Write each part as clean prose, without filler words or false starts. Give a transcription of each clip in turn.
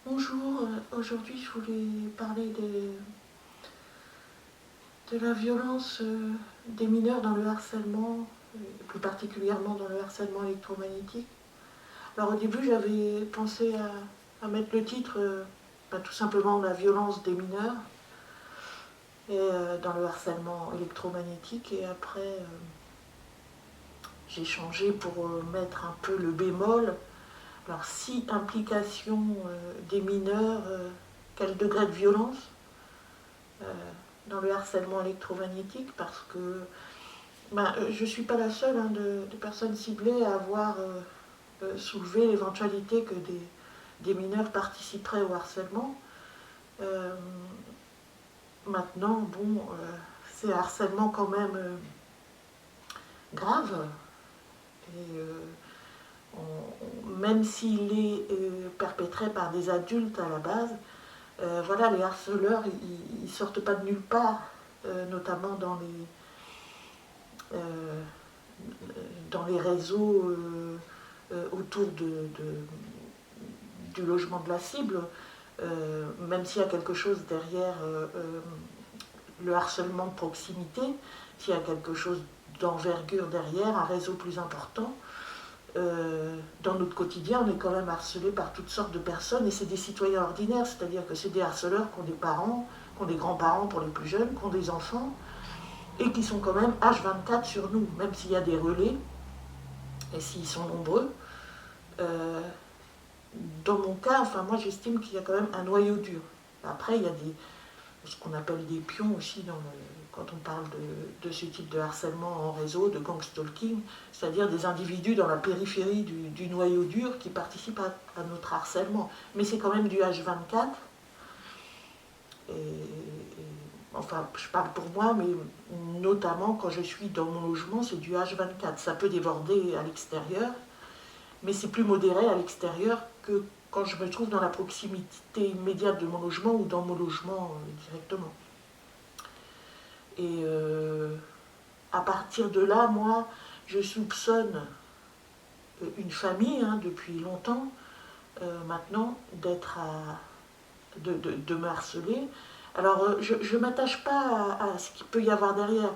Bonjour, aujourd'hui je voulais parler de la violence des mineurs dans le harcèlement, plus particulièrement dans le harcèlement électromagnétique. Alors au début j'avais pensé à mettre le titre tout simplement la violence des mineurs dans le harcèlement électromagnétique, et après j'ai changé pour mettre un peu le bémol. Alors si implication des mineurs, quel degré de violence euh, dans le harcèlement électromagnétique, parce que je ne suis pas la seule de personnes ciblées à avoir soulevé l'éventualité que des mineurs participeraient au harcèlement. Euh, Maintenant, bon, c'est un harcèlement quand même grave, et même s'il est perpétré par des adultes à la base, voilà, les harceleurs, ils ne sortent pas de nulle part, notamment euh, dans les réseaux autour du logement de la cible, même s'il y a quelque chose derrière le harcèlement de proximité, s'il y a quelque chose d'envergure derrière, un réseau plus important. Dans notre quotidien, on est quand même harcelé par toutes sortes de personnes, et c'est des citoyens ordinaires, c'est-à-dire que c'est des harceleurs qui ont des parents, qui ont des grands-parents pour les plus jeunes, qui ont des enfants, et qui sont quand même H24 sur nous, même s'il y a des relais, et s'ils sont nombreux. Euh, dans mon cas, enfin moi j'estime qu'il y a quand même un noyau dur. Après, il y a ce qu'on appelle des pions aussi quand on parle de ce type de harcèlement en réseau, de gang stalking, c'est-à-dire des individus dans la périphérie du noyau dur qui participent à notre harcèlement. Mais c'est quand même du H24. Enfin, je parle pour moi, mais notamment quand je suis dans mon logement, c'est du H24. Ça peut déborder à l'extérieur, mais c'est plus modéré à l'extérieur que quand je me trouve dans la proximité immédiate de mon logement ou dans mon logement directement. Et à partir de là, moi, je soupçonne une famille, depuis longtemps maintenant, de me harceler. Alors, je ne m'attache pas à ce qu'il peut y avoir derrière.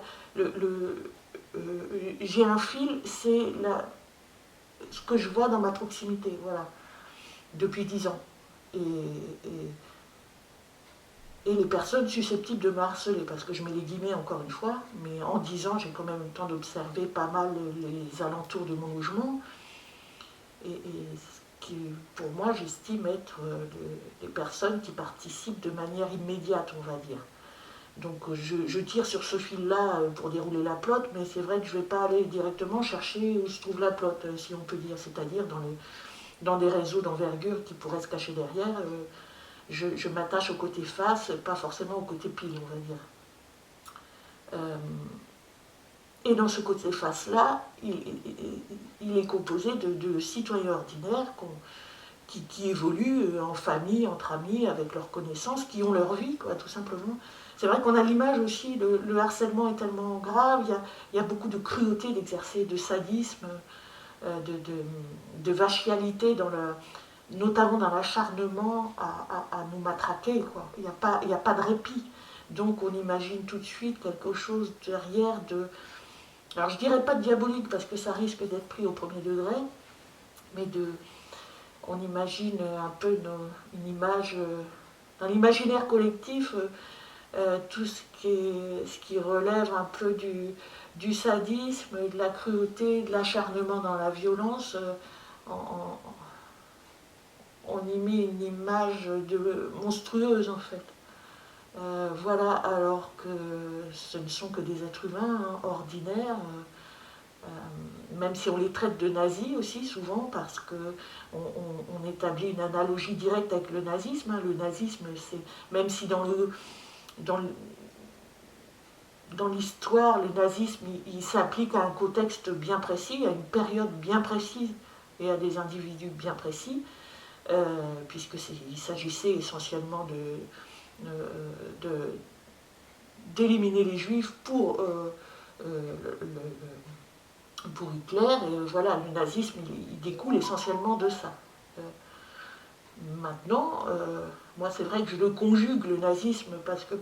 J'ai un fil, c'est ce que je vois dans ma proximité, voilà, depuis 10 ans. Et, et, et les personnes susceptibles de me harceler, parce que je mets les guillemets encore une fois, mais en 10 ans, j'ai quand même eu le temps d'observer pas mal les alentours de mon logement, et ce qui, pour moi, j'estime être des personnes qui participent de manière immédiate, on va dire. Donc je tire sur ce fil-là pour dérouler la plotte, mais c'est vrai que je ne vais pas aller directement chercher où se trouve la plotte, si on peut dire, c'est-à-dire dans des réseaux d'envergure qui pourraient se cacher derrière. Je m'attache au côté face, pas forcément au côté pile, on va dire. Euh, et dans ce côté face-là, il est composé de citoyens ordinaires qui évoluent en famille, entre amis, avec leurs connaissances, qui ont leur vie, quoi, tout simplement. C'est vrai qu'on a l'image aussi, le harcèlement est tellement grave, il y a beaucoup de cruauté d'exercer, de sadisme, de vachialité, notamment dans l'acharnement à nous matraquer, quoi. Il n'y a pas de répit. Donc on imagine tout de suite quelque chose derrière alors je dirais pas de diabolique, parce que ça risque d'être pris au premier degré, mais on imagine un peu une image, dans l'imaginaire collectif, tout ce qui relève un peu du sadisme, de la cruauté, de l'acharnement dans la violence. On, on y met une image monstrueuse, en fait. Voilà, alors que ce ne sont que des êtres humains, ordinaires, même si on les traite de nazis aussi souvent, parce qu'on établit une analogie directe avec le nazisme. Le nazisme, c'est, même si dans, dans l'histoire, le nazisme, il s'applique à un contexte bien précis, à une période bien précise et à des individus bien précis, puisqu'il s'agissait essentiellement d'éliminer les juifs pour Hitler. Et voilà, le nazisme, il découle essentiellement de ça. Maintenant, moi c'est vrai que je le conjugue, le nazisme, parce que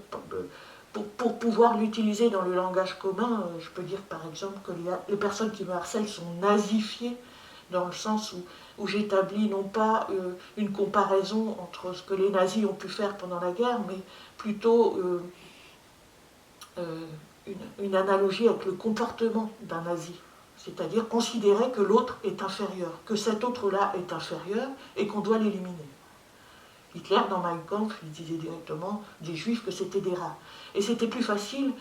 pour pouvoir l'utiliser dans le langage commun, je peux dire par exemple que les personnes qui me harcèlent sont nazifiées, dans le sens où j'établis non pas une comparaison entre ce que les nazis ont pu faire pendant la guerre, mais plutôt une analogie avec le comportement d'un nazi. C'est-à-dire considérer que l'autre est inférieur, que cet autre-là est inférieur et qu'on doit l'éliminer. Hitler, dans Mein Kampf, il disait directement des juifs que c'était des rats. Et c'était plus facile,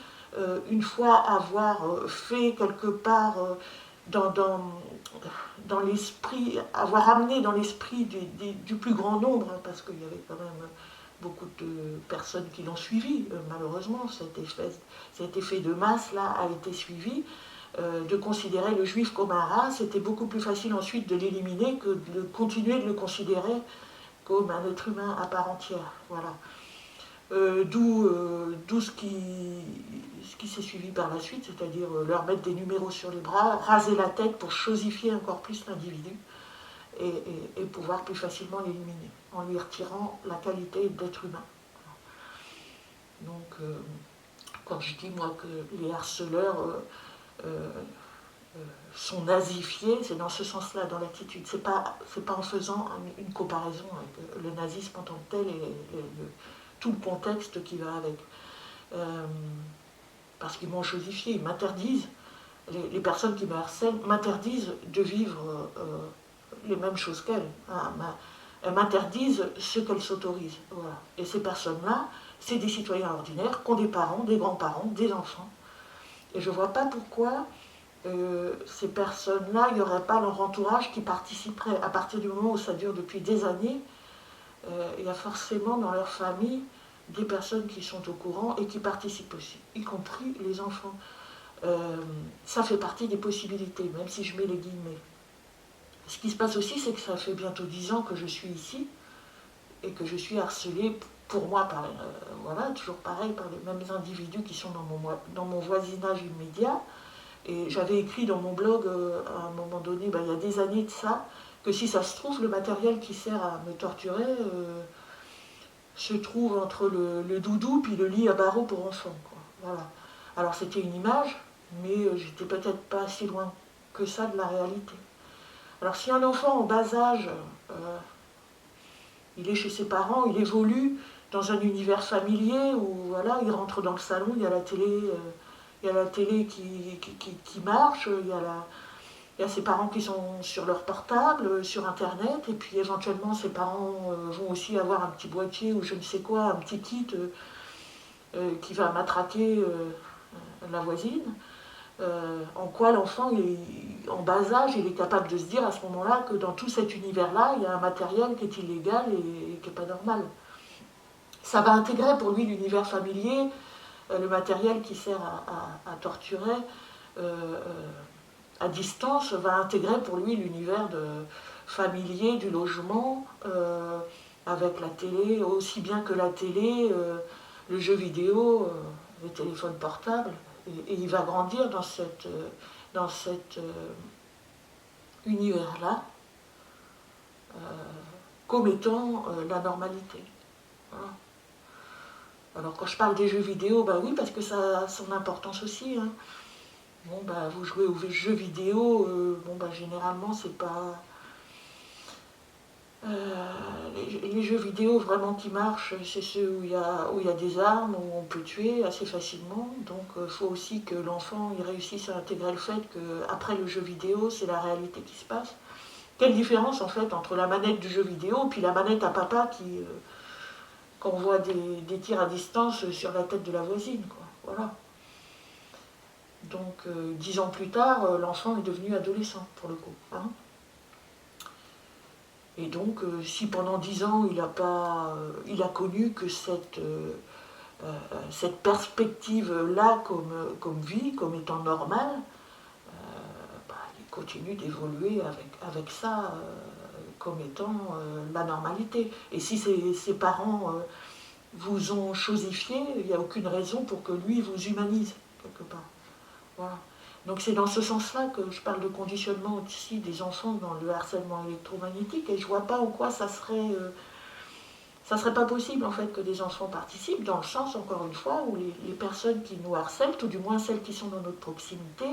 une fois avoir fait quelque part dans l'esprit, avoir amené dans l'esprit du plus grand nombre, hein, parce qu'il y avait quand même beaucoup de personnes qui l'ont suivi, malheureusement, cet effet de masse là a été suivi, de considérer le juif comme un rat, c'était beaucoup plus facile ensuite de l'éliminer que de continuer de le considérer comme un être humain à part entière. Voilà. D'où ce qui s'est suivi par la suite, c'est-à-dire leur mettre des numéros sur les bras, raser la tête pour chosifier encore plus l'individu et pouvoir plus facilement l'éliminer, en lui retirant la qualité d'être humain. Donc, quand je dis moi que les harceleurs sont nazifiés, c'est dans ce sens-là, dans l'attitude. C'est pas en faisant une comparaison avec le nazisme en tant que tel et tout le contexte qui va avec. Parce qu'ils m'ont chosifié, ils m'interdisent, les personnes qui me harcèlent m'interdisent de vivre les mêmes choses qu'elles. Hein, elles m'interdisent ce qu'elles s'autorisent. Voilà. Et ces personnes-là, c'est des citoyens ordinaires qui ont des parents, des grands-parents, des enfants. Et je ne vois pas pourquoi ces personnes-là, il n'y aurait pas leur entourage qui participerait. À partir du moment où ça dure depuis des années, il y a forcément dans leur famille des personnes qui sont au courant et qui participent aussi, y compris les enfants. Ça fait partie des possibilités, même si je mets les guillemets. Ce qui se passe aussi, c'est que ça fait bientôt 10 ans que je suis ici et que je suis harcelée, pour moi, voilà, toujours pareil, par les mêmes individus qui sont dans mon voisinage immédiat. Et j'avais écrit dans mon blog, à un moment donné, il y a des années de ça, que si ça se trouve, le matériel qui sert à me torturer se trouve entre le doudou puis le lit à barreaux pour enfants. Quoi. Voilà. Alors c'était une image, mais j'étais peut-être pas si loin que ça de la réalité. Alors si un enfant en bas âge, il est chez ses parents, il évolue dans un univers familier où voilà, il rentre dans le salon, il y a la télé, qui marche, il y a ses parents qui sont sur leur portable, sur internet, et puis éventuellement ses parents vont aussi avoir un petit boîtier ou je ne sais quoi, un petit kit qui va matraquer la voisine. En quoi l'enfant, en bas âge, il est capable de se dire à ce moment-là que dans tout cet univers-là, il y a un matériel qui est illégal et qui n'est pas normal. Ça va intégrer pour lui l'univers familier, le matériel qui sert à torturer à distance va intégrer pour lui l'univers familier du logement avec la télé, aussi bien que la télé, le jeu vidéo, les téléphones portables. Et il va grandir dans cet univers-là comme étant la normalité. Voilà. Alors quand je parle des jeux vidéo, oui, parce que ça a son importance aussi. Hein. Bon, vous jouez aux jeux vidéo, généralement c'est pas... les jeux vidéo vraiment qui marchent, c'est ceux où il y a des armes, où on peut tuer assez facilement. Donc il faut aussi que l'enfant il réussisse à intégrer le fait qu'après le jeu vidéo, c'est la réalité qui se passe. Quelle différence en fait entre la manette du jeu vidéo puis la manette à papa qui envoie des tirs à distance sur la tête de la voisine, quoi. Voilà. Donc 10 ans plus tard, l'enfant est devenu adolescent pour le coup. Hein. Et donc, si pendant 10 ans, il a connu que cette perspective-là comme vie, comme étant normale, il continue d'évoluer avec ça comme étant la normalité. Et si ses parents vous ont chosifié, il n'y a aucune raison pour que lui vous humanise, quelque part. Voilà. Donc c'est dans ce sens-là que je parle de conditionnement aussi des enfants dans le harcèlement électromagnétique et je ne vois pas en quoi ça serait ça serait pas possible en fait que des enfants participent, dans le sens, encore une fois, où les personnes qui nous harcèlent, tout du moins celles qui sont dans notre proximité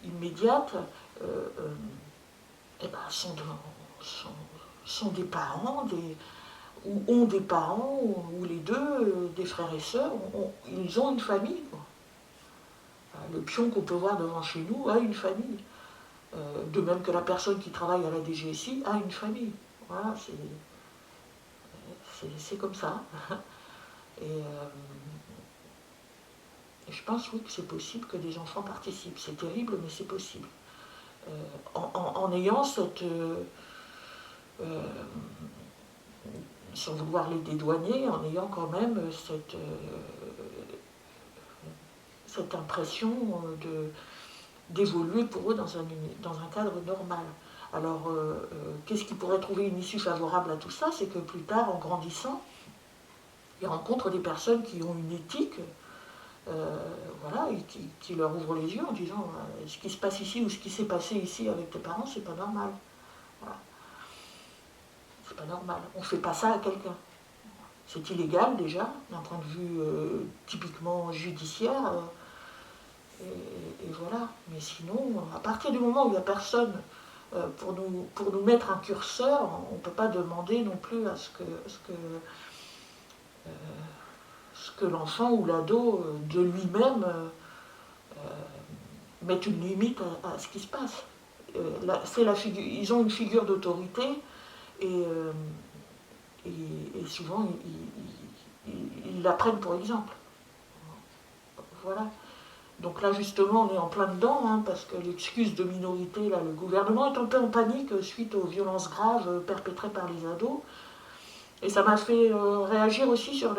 immédiate, eh ben, sont des parents, ou ont des parents, ou les deux, des frères et sœurs, ils ont une famille, quoi. Le pion qu'on peut voir devant chez nous a une famille. De même que la personne qui travaille à la DGSI a une famille. Voilà, c'est comme ça. Et je pense, oui, que c'est possible que des enfants participent. C'est terrible, mais c'est possible. En ayant cette... sans vouloir les dédouaner, en ayant quand même cette impression d'évoluer pour eux dans un cadre normal. Alors, qu'est-ce qui pourrait trouver une issue favorable à tout ça? C'est que plus tard, en grandissant, ils rencontrent des personnes qui ont une éthique, voilà, et qui leur ouvrent les yeux en disant ce qui se passe ici ou ce qui s'est passé ici avec tes parents, c'est pas normal. Voilà. C'est pas normal. On fait pas ça à quelqu'un. C'est illégal déjà, d'un point de vue typiquement judiciaire. Et voilà. Mais sinon, à partir du moment où il n'y a personne pour nous mettre un curseur, on ne peut pas demander non plus à ce que l'enfant ou l'ado de lui-même mette une limite à ce qui se passe. Ils ont une figure d'autorité et souvent ils la prennent pour exemple. Voilà. Donc là justement on est en plein dedans, hein, parce que l'excuse de minorité, là, le gouvernement est un peu en panique suite aux violences graves perpétrées par les ados. Et ça m'a fait réagir aussi sur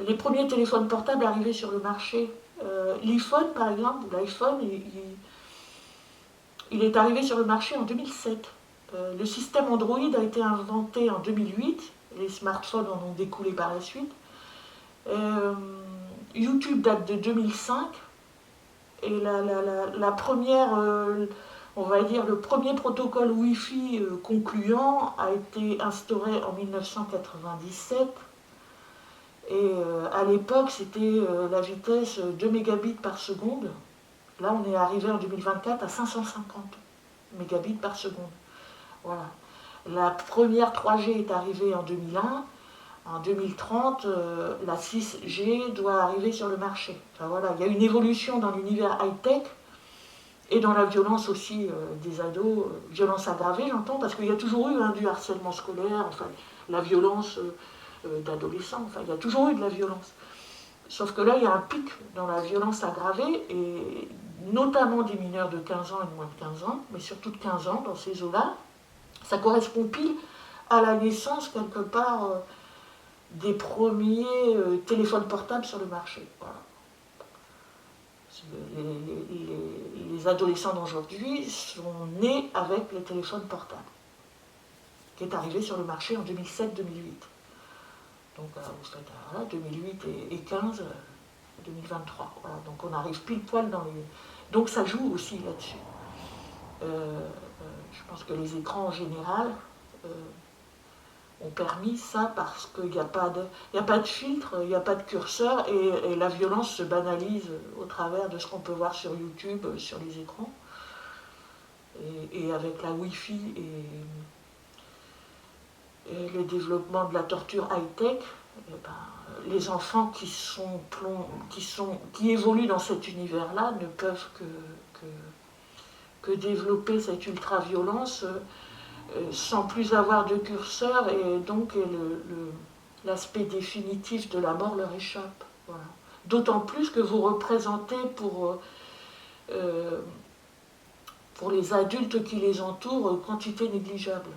les premiers téléphones portables arrivés sur le marché. L'iPhone par exemple, ou l'iPhone, il est arrivé sur le marché en 2007. Le système Android a été inventé en 2008, les smartphones en ont découlé par la suite. YouTube date de 2005, et la première, on va dire, le premier protocole Wi-Fi concluant a été instauré en 1997. Et à l'époque, c'était la vitesse 2 mégabits par seconde. Là, on est arrivé en 2024 à 550 mégabits par seconde. Voilà. La première 3G est arrivée en 2001. En 2030, la 6G doit arriver sur le marché. Enfin, voilà. Il y a une évolution dans l'univers high-tech et dans la violence aussi des ados. Violence aggravée, j'entends, parce qu'il y a toujours eu du harcèlement scolaire, enfin, la violence d'adolescents. Enfin, il y a toujours eu de la violence. Sauf que là, il y a un pic dans la violence aggravée, et notamment des mineurs de 15 ans et de moins de 15 ans, mais surtout de 15 ans dans ces eaux-là. Ça correspond pile à la naissance, quelque part, des premiers téléphones portables sur le marché. Voilà. Les adolescents d'aujourd'hui sont nés avec le téléphone portable, qui est arrivé sur le marché en 2007-2008. Donc vous faites 2008 et 15, 2023. Voilà. Donc on arrive pile poil dans les... Donc ça joue aussi là-dessus. Je pense que les écrans en général ont permis ça, parce qu'il n'y a pas de filtre, il n'y a pas de curseur, et la violence se banalise au travers de ce qu'on peut voir sur YouTube, sur les écrans. Et avec la Wi-Fi et le développement de la torture high-tech, les enfants qui évoluent dans cet univers-là ne peuvent que développer cette ultra-violence sans plus avoir de curseur, et donc l'aspect définitif de la mort leur échappe. Voilà. D'autant plus que vous représentez pour les adultes qui les entourent quantité négligeable.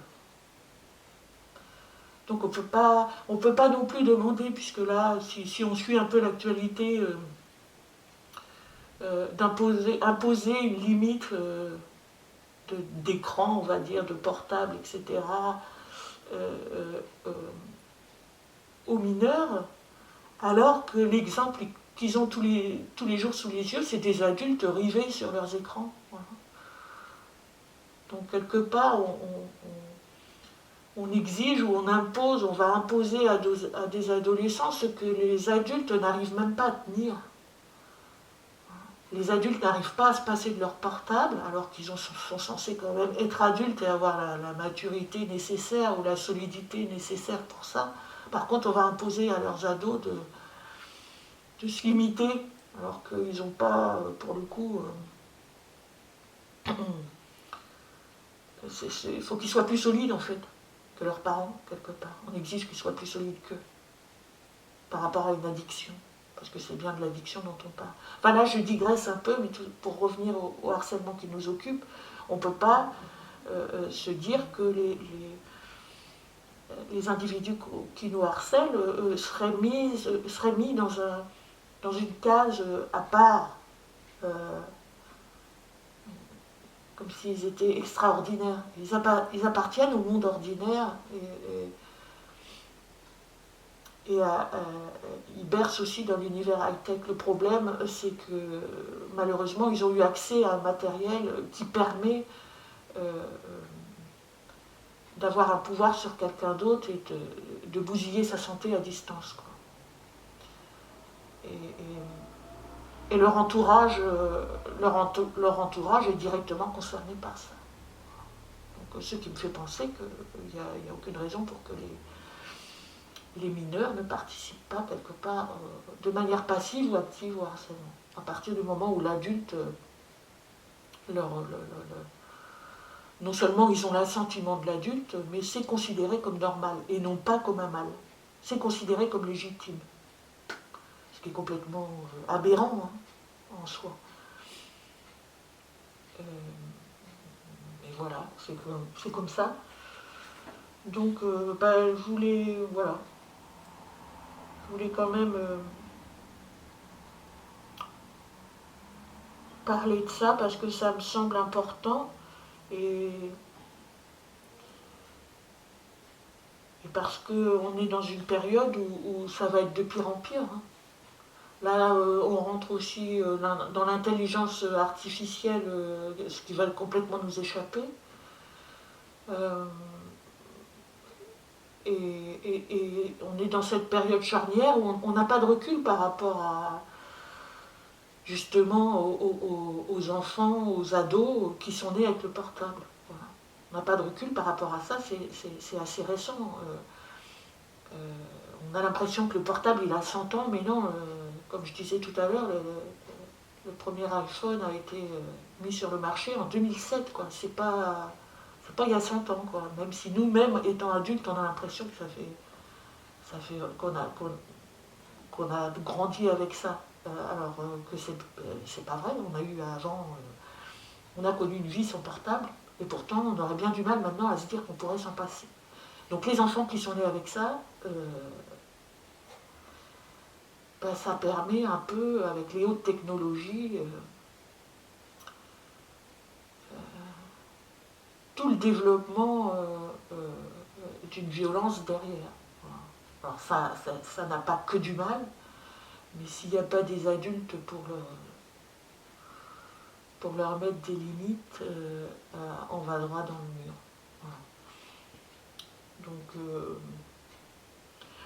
Donc on peut pas non plus demander, puisque là, si on suit un peu l'actualité, imposer une limite d'écran, on va dire, de portable, etc., aux mineurs, alors que l'exemple qu'ils ont tous les jours sous les yeux, c'est des adultes rivés sur leurs écrans. Voilà. Donc quelque part, on exige ou on impose, on va imposer à des adolescents ce que les adultes n'arrivent même pas à tenir. Les adultes n'arrivent pas à se passer de leur portable, alors qu'ils sont censés quand même être adultes et avoir la maturité nécessaire ou la solidité nécessaire pour ça. Par contre, on va imposer à leurs ados de se limiter, alors qu'ils n'ont pas, pour le coup, il faut qu'ils soient plus solides en fait que leurs parents, quelque part. On exige qu'ils soient plus solides qu'eux par rapport à une addiction, parce que c'est bien de l'addiction dont on parle. Enfin là, je digresse un peu, mais pour revenir au harcèlement qui nous occupe, on ne peut pas se dire que les individus qui nous harcèlent seraient mis dans une case à part, comme s'ils étaient extraordinaires. Ils appartiennent au monde ordinaire et ils bercent aussi dans l'univers high-tech. Le problème, c'est que malheureusement, ils ont eu accès à un matériel qui permet d'avoir un pouvoir sur quelqu'un d'autre et de bousiller sa santé à distance, quoi. Et leur entourage est directement concerné par ça. Donc, ce qui me fait penser qu'il n'y a aucune raison pour que les mineurs ne participent pas quelque part de manière passive ou active au harcèlement. À partir du moment où l'adulte non seulement ils ont l'assentiment de l'adulte, mais c'est considéré comme normal et non pas comme un mal. C'est considéré comme légitime. Ce qui est complètement aberrant en soi. Et voilà, c'est comme ça. Donc, je voulais quand même parler de ça parce que ça me semble important et parce qu'on est dans une période où ça va être de pire en pire. Là, on rentre aussi dans l'intelligence artificielle, ce qui va complètement nous échapper. Et on est dans cette période charnière où on n'a pas de recul par rapport à justement aux enfants, aux ados qui sont nés avec le portable. Voilà. On n'a pas de recul par rapport à ça, c'est assez récent. On a l'impression que le portable il a 100 ans, mais non, comme je disais tout à l'heure, le premier iPhone a été mis sur le marché en 2007, quoi. C'est pas il y a 100 ans, quoi. Même si nous-mêmes, étant adultes, on a l'impression que ça fait qu'on a grandi avec ça. Alors que c'est pas vrai, on a eu avant, on a connu une vie sans portable, et pourtant on aurait bien du mal maintenant à se dire qu'on pourrait s'en passer. Donc les enfants qui sont nés avec ça, ça permet un peu, avec les hautes technologies, tout le développement d'une violence derrière. Voilà. Alors ça n'a pas que du mal, mais s'il n'y a pas des adultes pour leur mettre des limites, on va droit dans le mur. Voilà. Donc,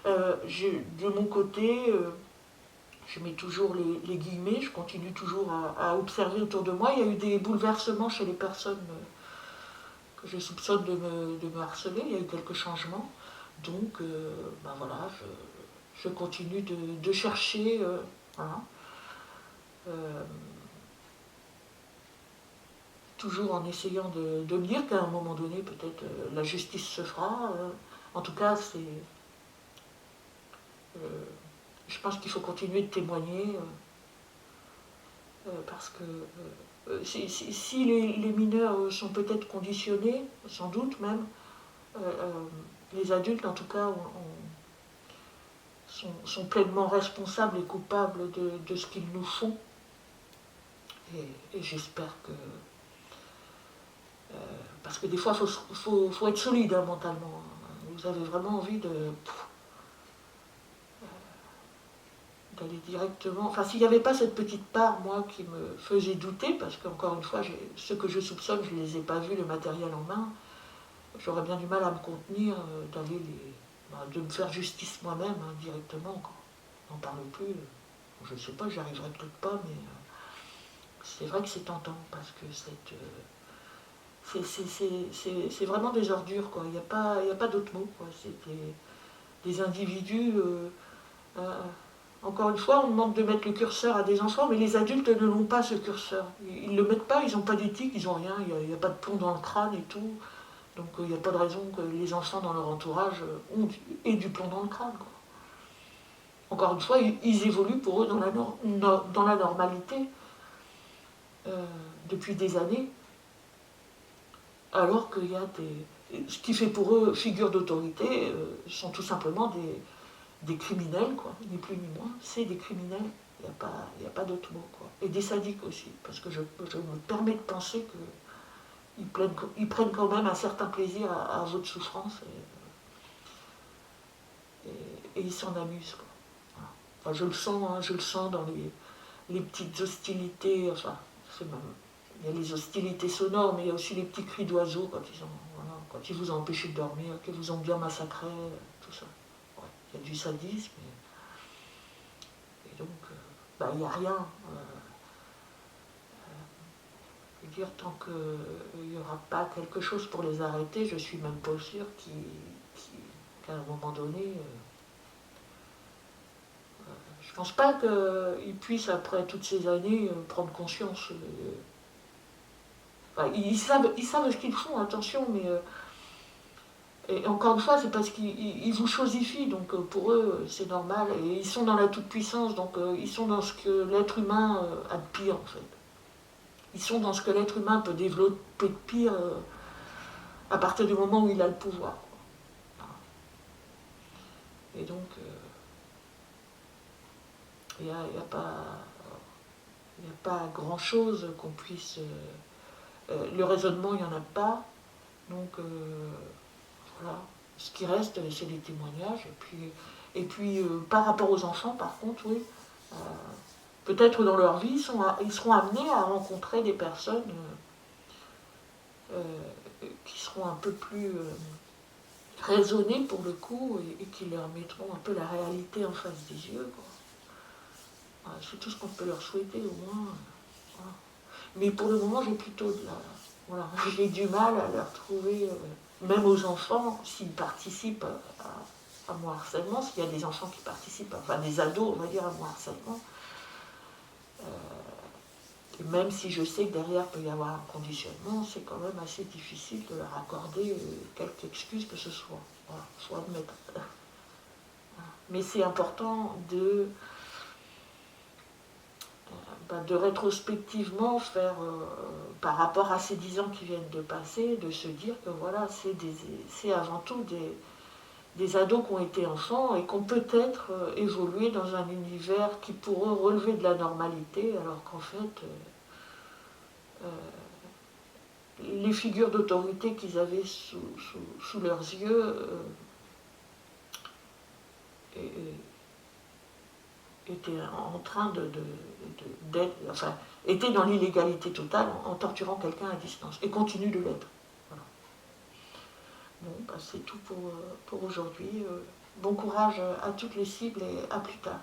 de mon côté, je mets toujours les guillemets, je continue toujours à observer autour de moi. Il y a eu des bouleversements chez les personnes que je soupçonne de me harceler, il y a eu quelques changements. Donc, voilà, je continue de chercher. Voilà. Toujours en essayant de me dire qu'à un moment donné, peut-être la justice se fera. En tout cas, je pense qu'il faut continuer de témoigner parce que si les mineurs sont peut-être conditionnés, sans doute même, les adultes en tout cas sont pleinement responsables et coupables de ce qu'ils nous font. Et j'espère que... parce que des fois, il faut être solide mentalement. Vous avez vraiment envie d'aller directement... Enfin, s'il n'y avait pas cette petite part, moi, qui me faisait douter, parce qu'encore une fois, ceux que je soupçonne, je ne les ai pas vus, le matériel en main, j'aurais bien du mal à me contenir de me faire justice moi-même directement, quoi. On n'en parle plus. Je ne sais pas, j'y arriverai peut-être pas, mais c'est vrai que c'est tentant, parce que c'est vraiment des ordures, quoi. Il n'y a pas d'autre mot, quoi. C'est des individus... euh, encore une fois, on demande de mettre le curseur à des enfants, mais les adultes ne l'ont pas, ce curseur. Ils ne le mettent pas, ils n'ont pas d'éthique, ils n'ont rien, il n'y a pas de plomb dans le crâne et tout. Donc il n'y a pas de raison que les enfants dans leur entourage aient du plomb dans le crâne, quoi. Encore une fois, ils évoluent pour eux dans la normalité depuis des années, alors qu'il y a ce qui fait pour eux figure d'autorité sont tout simplement des criminels, quoi, ni plus ni moins. C'est des criminels, il n'y a pas d'autre mot, quoi. Et des sadiques aussi, parce que je me permets de penser qu'ils prennent quand même un certain plaisir à votre souffrance et ils s'en amusent, quoi. Voilà. Enfin, je le sens dans les petites hostilités, enfin, il y a les hostilités sonores, mais il y a aussi les petits cris d'oiseaux voilà, quand ils vous ont empêché de dormir, qu'ils vous ont bien massacré, tout ça. Ouais, il y a du sadisme, et donc, il n'y a rien. Je veux dire, tant qu'il n'y aura pas quelque chose pour les arrêter, je suis même pas sûre qu'à un moment donné, je pense pas qu'ils puissent, après toutes ces années, prendre conscience. Enfin, ils savent ce qu'ils font, attention, mais et encore une fois, c'est parce qu'ils vous chosifient, donc pour eux, c'est normal. Et ils sont dans la toute-puissance, donc ils sont dans ce que l'être humain a de pire, en fait. Ils sont dans ce que l'être humain peut développer de pire à partir du moment où il a le pouvoir. Et donc, il n'y a pas grand-chose qu'on puisse... le raisonnement, il n'y en a pas. Donc, voilà. Ce qui reste, c'est les témoignages. Et puis par rapport aux enfants, par contre, oui, peut-être dans leur vie, ils seront amenés à rencontrer des personnes qui seront un peu plus raisonnées pour le coup et qui leur mettront un peu la réalité en face des yeux, quoi. Voilà, c'est tout ce qu'on peut leur souhaiter, au moins. Voilà. Mais pour le moment, j'ai plutôt voilà, j'ai du mal à leur trouver, même aux enfants, s'ils participent à mon harcèlement, s'il y a des enfants qui participent, enfin des ados, on va dire, à mon harcèlement. Et même si je sais que derrière il peut y avoir un conditionnement, c'est quand même assez difficile de leur accorder quelque excuse que ce soit. Voilà, faut admettre. Mais c'est important de rétrospectivement faire, par rapport à ces 10 ans qui viennent de passer, de se dire que voilà, c'est avant tout des ados qui ont été enfants et qui ont peut-être évolué dans un univers qui pourrait relever de la normalité, alors qu'en fait, les figures d'autorité qu'ils avaient sous leurs yeux étaient en train enfin, étaient dans l'illégalité totale en torturant quelqu'un à distance et continuent de l'être. Voilà. Bon, c'est tout pour aujourd'hui. Bon courage à toutes les cibles et à plus tard.